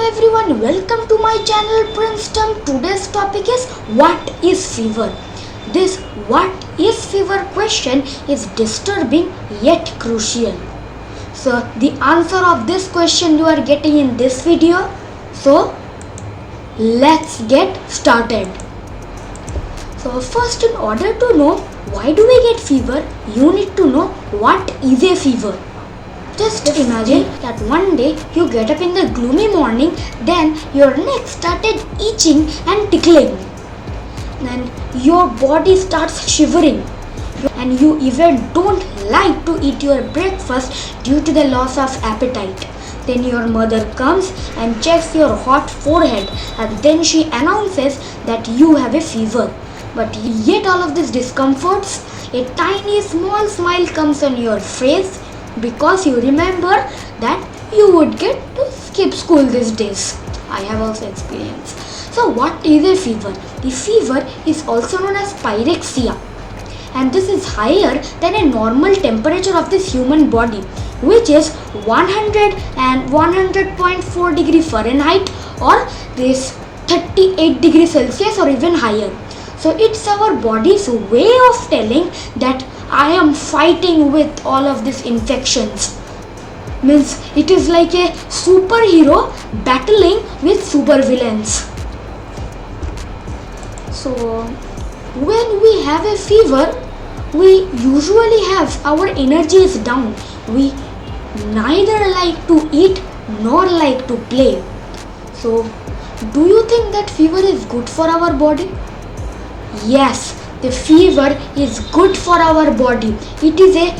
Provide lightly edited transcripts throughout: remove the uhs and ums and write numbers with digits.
everyone, welcome to my channel Princeton. Today's topic is what is fever? This what is fever question is disturbing yet crucial. So the answer of this question you are getting in this video. So let's get started. So first, in order to know why do we get fever, you need to know what is a fever. Just imagine that one day you get up in the gloomy morning, then your neck started itching and tickling. Then your body starts shivering and you even don't like to eat your breakfast due to the loss of appetite. Then your mother comes and checks your hot forehead and then she announces that you have a fever. But yet all of these discomforts, a tiny small smile comes on your face because you remember that you would get to skip school these days. I have also experienced. So what is a fever? The fever is also known as pyrexia, and this is higher than a normal temperature of this human body, which is 100 and 100.4 degree Fahrenheit or this 38 degree Celsius or even higher. So it's our body's way of telling that I am fighting with all of these infections. Means it is like a superhero battling with supervillains. So when we have a fever, we usually have our energy is down. We neither like to eat nor like to play. So do you think that fever is good for our body? Yes, the fever is good for our body. It is a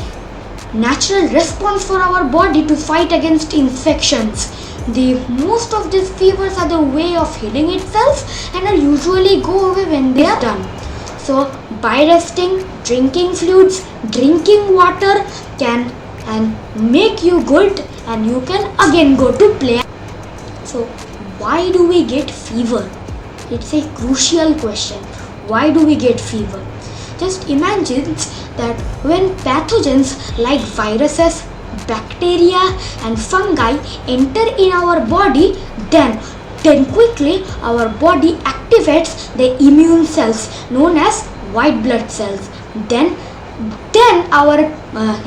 natural response for our body to fight against infections. The most of these fevers are the way of healing itself and are usually go away when they are done. So by resting, drinking fluids, drinking water can make you good and you can again go to play. So why do we get fever? It's a crucial question. Why do we get fever? Just imagine that when pathogens like viruses, bacteria and fungi enter in our body, then quickly our body activates the immune cells known as white blood cells. Then our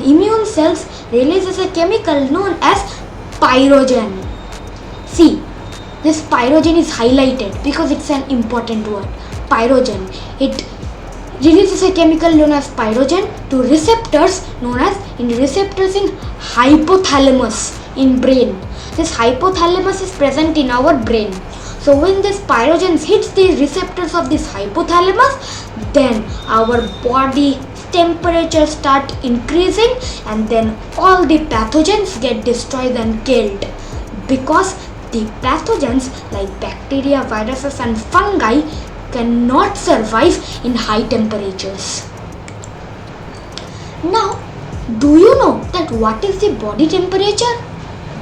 immune cells releases a chemical known as pyrogen. See, this pyrogen is highlighted because it's an important word. Pyrogen. It releases a chemical known as pyrogen to receptors known as receptors in hypothalamus in brain. This hypothalamus is present in our brain. So when this pyrogen hits the receptors of this hypothalamus, then our body temperature start increasing and then all the pathogens get destroyed and killed, because the pathogens like bacteria, viruses and fungi cannot survive in high temperatures. Now, do you know that what is the body temperature?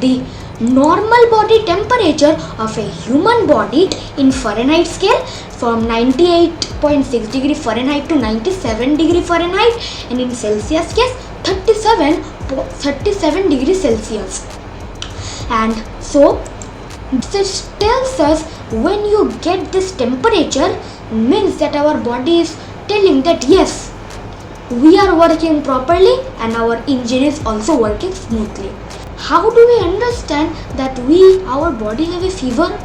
The normal body temperature of a human body in Fahrenheit scale from 98.6 degree Fahrenheit to 97 degree Fahrenheit, and in Celsius case 37 degree Celsius. And so this tells us when you get this temperature means that our body is telling that yes, we are working properly and our engine is also working smoothly. How do we understand that our body have a fever?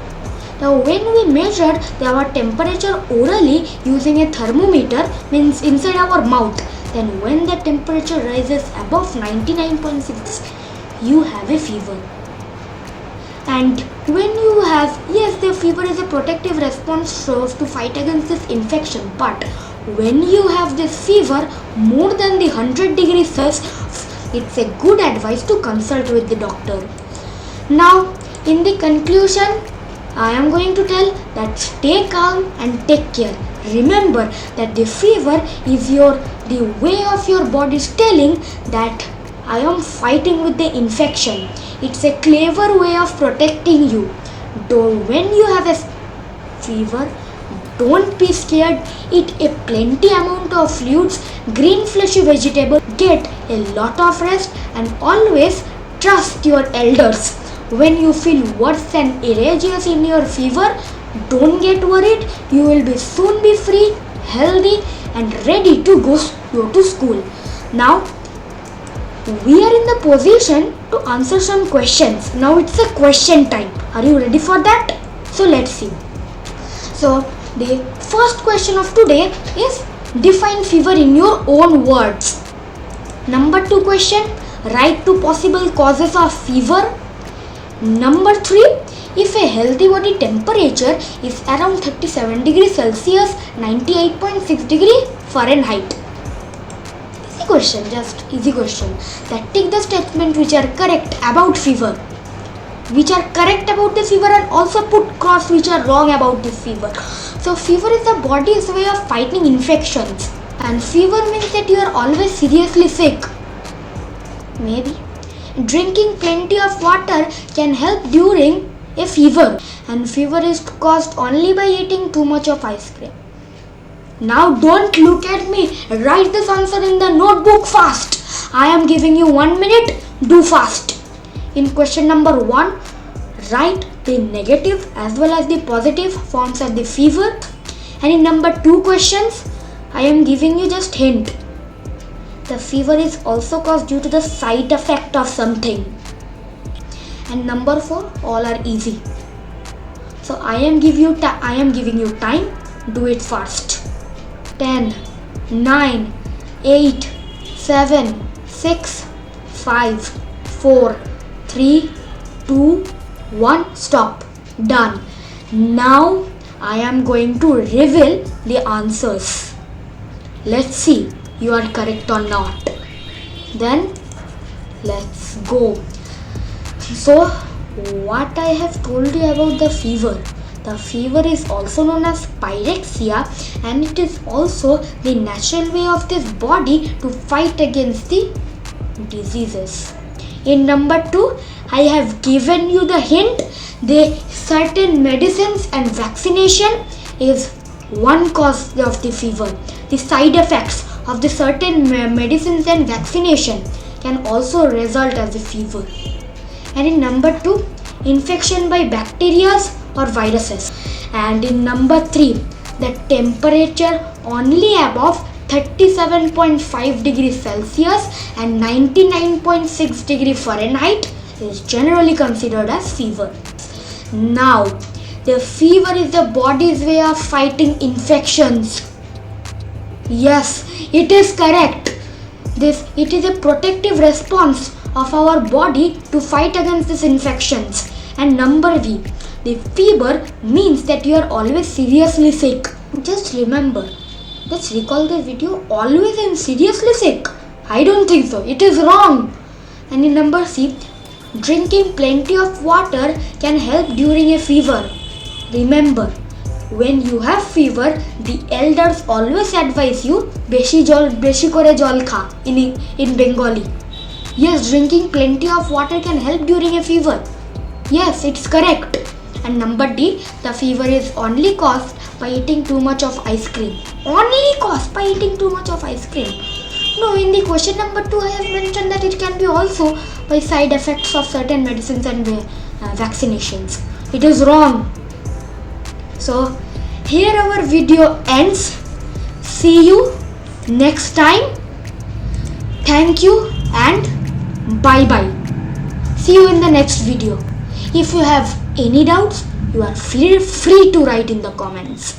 Now when we measure our temperature orally using a thermometer, means inside our mouth, then when the temperature rises above 99.6, you have a fever. And when you have, yes, the fever is a protective response to fight against this infection, but when you have this fever more than the 100 degrees Celsius, it's a good advice to consult with the doctor. Now, in the conclusion, I am going to tell that stay calm and take care. Remember that the fever is the way of your body telling that I am fighting with the infection. It's a clever way of protecting you. When you have a fever, don't be scared. Eat a plenty amount of fluids, green fleshy vegetable, get a lot of rest and always trust your elders. when you feel worse and irregular in your fever, don't get worried. You will soon be free, healthy and ready to go to school. Now we are in the position to answer some questions. Now it's a question time. Are you ready for that? So let's see. So the first question of today is define fever in your own words. Number 2 question, write 2 possible causes of fever. Number 3, if a healthy body temperature is around 37 degrees Celsius, 98.6 degree Fahrenheit. Easy question, just easy question. That take the statement which are correct about fever, which are correct about the fever, and also put cross which are wrong about this fever. So fever is the body's way of fighting infections, and fever means that you are always seriously sick. Maybe drinking plenty of water can help during a fever, and fever is caused only by eating too much of ice cream. Now don't look at me, write this answer in the notebook fast. I am giving you 1 minute, do fast. In question number 1, write the negative as well as the positive forms of the fever. And in number 2 questions, I am giving you just hint. The fever is also caused due to the side effect of something. And number 4, all are easy. So I am giving you time, do it fast. 10, 9, 8, 7, 6, 5, 4, 3, 2, 1, stop. Done. Now I am going to reveal the answers. Let's see you are correct or not. Then let's go. So what I have told you about the fever. The fever is also known as pyrexia, and it is also the natural way of this body to fight against the diseases. In number 2, I have given you the hint. The certain medicines and vaccination is one cause of the fever. The side effects of the certain medicines and vaccination can also result as a fever. And in number 2, infection by bacteria or viruses. And in number 3, the temperature only above 37.5 degrees Celsius and 99.6 degree Fahrenheit is generally considered as fever. Now, the fever is the body's way of fighting infections. Yes, it is correct. It is a protective response of our body to fight against these infections. And number B, the fever means that you are always seriously sick. Just remember, let's recall the video, always and seriously sick. I don't think so, it is wrong. And in number C, drinking plenty of water can help during a fever. Remember, when you have fever, the elders always advise you beshi kore jol kha in Bengali. Yes, drinking plenty of water can help during a fever. Yes, it's correct. And number D, the fever is only caused by eating too much of ice cream. Only caused by eating too much of ice cream. No, in the question number 2, I have mentioned that it can be also by side effects of certain medicines and vaccinations. It is wrong. So, here our video ends. See you next time. Thank you and bye-bye. See you in the next video. If you have any doubts, you are free to write in the comments.